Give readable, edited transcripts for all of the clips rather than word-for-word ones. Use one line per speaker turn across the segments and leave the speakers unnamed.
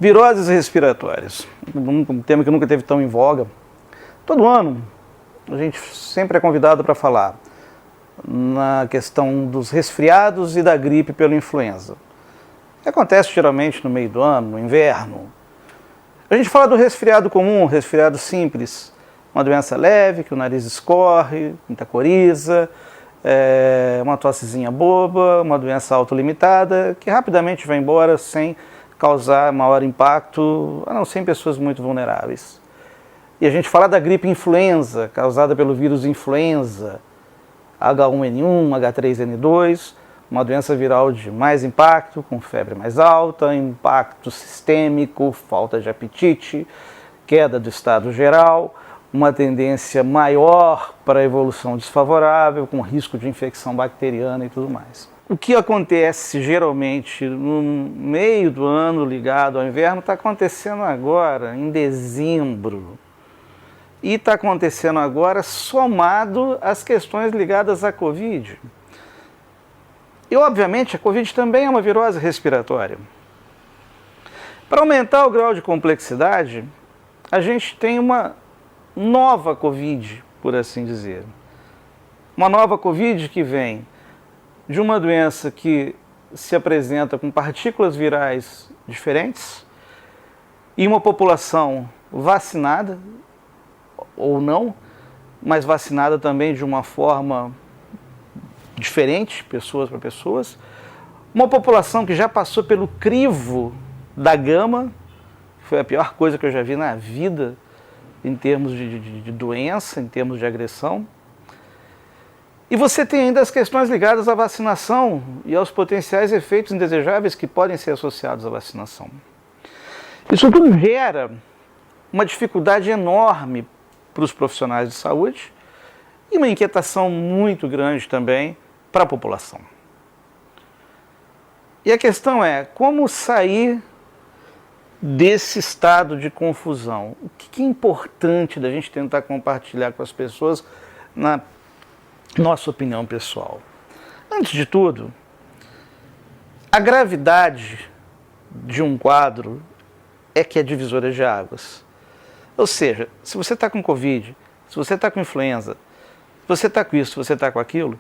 Viroses respiratórias, um tema que nunca teve tão em voga. Todo ano, a gente sempre é convidado para falar na questão dos resfriados e da gripe pela influenza. Acontece geralmente no meio do ano, no inverno. A gente fala do resfriado comum, resfriado simples, uma doença leve, que o nariz escorre, muita coriza, uma tossezinha boba, uma doença autolimitada, que rapidamente vai embora sem causar maior impacto, a não ser em pessoas muito vulneráveis. E a gente fala da gripe influenza, causada pelo vírus influenza, H1N1, H3N2, uma doença viral de mais impacto, com febre mais alta, impacto sistêmico, falta de apetite, queda do estado geral, uma tendência maior para a evolução desfavorável, com risco de infecção bacteriana e tudo mais. O que acontece geralmente no meio do ano ligado ao inverno está acontecendo agora, em dezembro. E está acontecendo agora somado às questões ligadas à Covid. E, obviamente, a Covid também é uma virose respiratória. Para aumentar o grau de complexidade, a gente tem uma nova Covid, por assim dizer. Uma nova Covid que vem de uma doença que se apresenta com partículas virais diferentes e uma população vacinada, ou não, mas vacinada também de uma forma diferente, pessoas para pessoas. Uma população que já passou pelo crivo da gama, que foi a pior coisa que eu já vi na vida em termos de doença, em termos de agressão. E você tem ainda as questões ligadas à vacinação e aos potenciais efeitos indesejáveis que podem ser associados à vacinação. Isso tudo gera uma dificuldade enorme para os profissionais de saúde e uma inquietação muito grande também para a população. E a questão é, como sair desse estado de confusão? O que é importante da gente tentar compartilhar com as pessoas na nossa opinião pessoal? Antes de tudo, a gravidade de um quadro é que é divisora de águas. Ou seja, se você está com Covid, se você está com influenza, se você está com isso, se você está com aquilo,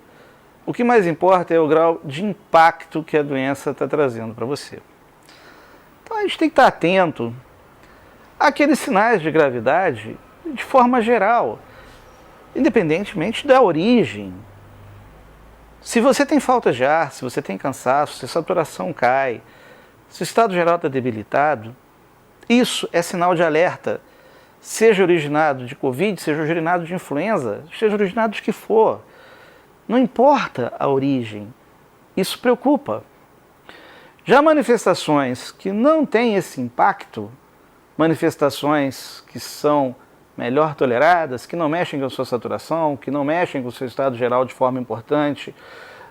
o que mais importa é o grau de impacto que a doença está trazendo para você. Então a gente tem que estar atento àqueles sinais de gravidade de forma geral, independentemente da origem. Se você tem falta de ar, se você tem cansaço, se a saturação cai, se o estado geral está debilitado, isso é sinal de alerta, seja originado de Covid, seja originado de influenza, seja originado de que for. Não importa a origem, isso preocupa. Já manifestações que não têm esse impacto, manifestações que são melhor toleradas, que não mexem com a sua saturação, que não mexem com o seu estado geral de forma importante,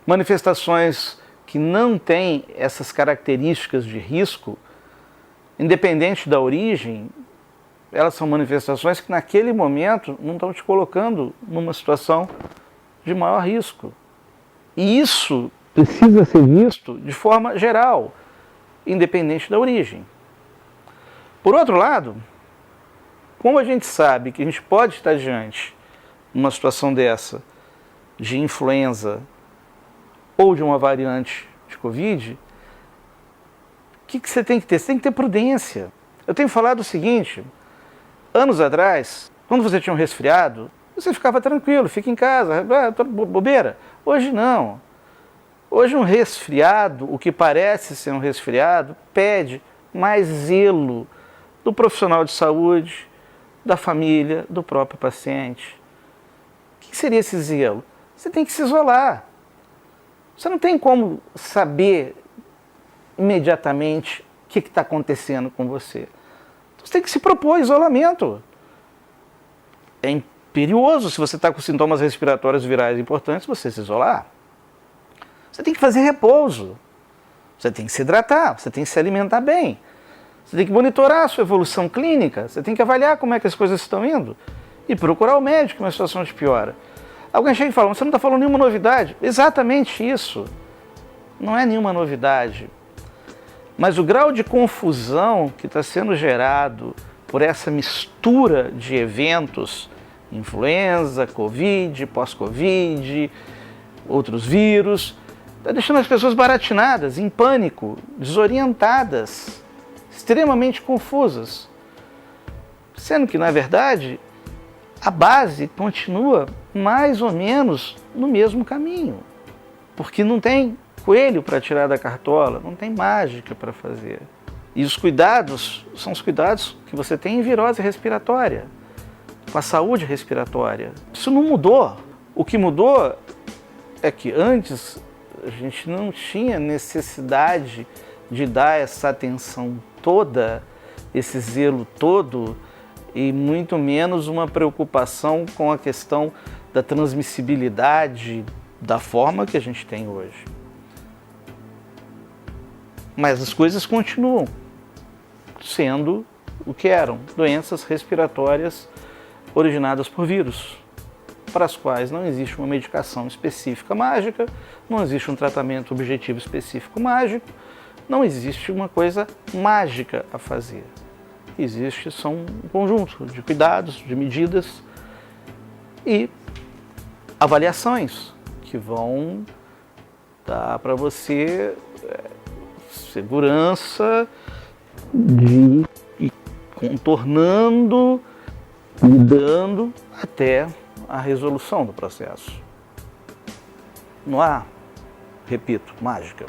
manifestações que não têm essas características de risco, independente da origem, elas são manifestações que naquele momento não estão te colocando numa situação de maior risco. E isso precisa ser visto de forma geral, independente da origem. Por outro lado, como a gente sabe que a gente pode estar diante de uma situação dessa, de influenza ou de uma variante de Covid, o que você tem que ter? Você tem que ter prudência. Eu tenho falado o seguinte, anos atrás, quando você tinha um resfriado, você ficava tranquilo, fica em casa, bobeira. Hoje não. Hoje um resfriado, o que parece ser um resfriado, pede mais zelo do profissional de saúde, da família, do próprio paciente. O que seria esse zelo? Você tem que se isolar. Você não tem como saber imediatamente o que está acontecendo com você. Você tem que se propor isolamento. É imperioso, se você está com sintomas respiratórios virais importantes, você se isolar. Você tem que fazer repouso. Você tem que se hidratar, você tem que se alimentar bem. Você tem que monitorar a sua evolução clínica, você tem que avaliar como é que as coisas estão indo e procurar o médico na situação de piora. Alguém chega e fala, você não está falando nenhuma novidade. Exatamente isso. Não é nenhuma novidade. Mas o grau de confusão que está sendo gerado por essa mistura de eventos, influenza, Covid, pós-Covid, outros vírus, está deixando as pessoas baratinadas, em pânico, desorientadas, extremamente confusas. Sendo que, na verdade, a base continua mais ou menos no mesmo caminho. Porque não tem coelho para tirar da cartola, não tem mágica para fazer. E os cuidados são os cuidados que você tem em virose respiratória, com a saúde respiratória. Isso não mudou. O que mudou é que antes a gente não tinha necessidade de dar essa atenção toda, esse zelo todo, e muito menos uma preocupação com a questão da transmissibilidade da forma que a gente tem hoje. Mas as coisas continuam sendo o que eram, doenças respiratórias originadas por vírus, para as quais não existe uma medicação específica mágica, não existe um tratamento objetivo específico mágico, não existe uma coisa mágica a fazer. Existe só um conjunto de cuidados, de medidas e avaliações que vão dar para você segurança de ir contornando, lidando até a resolução do processo. Não há, repito, mágica.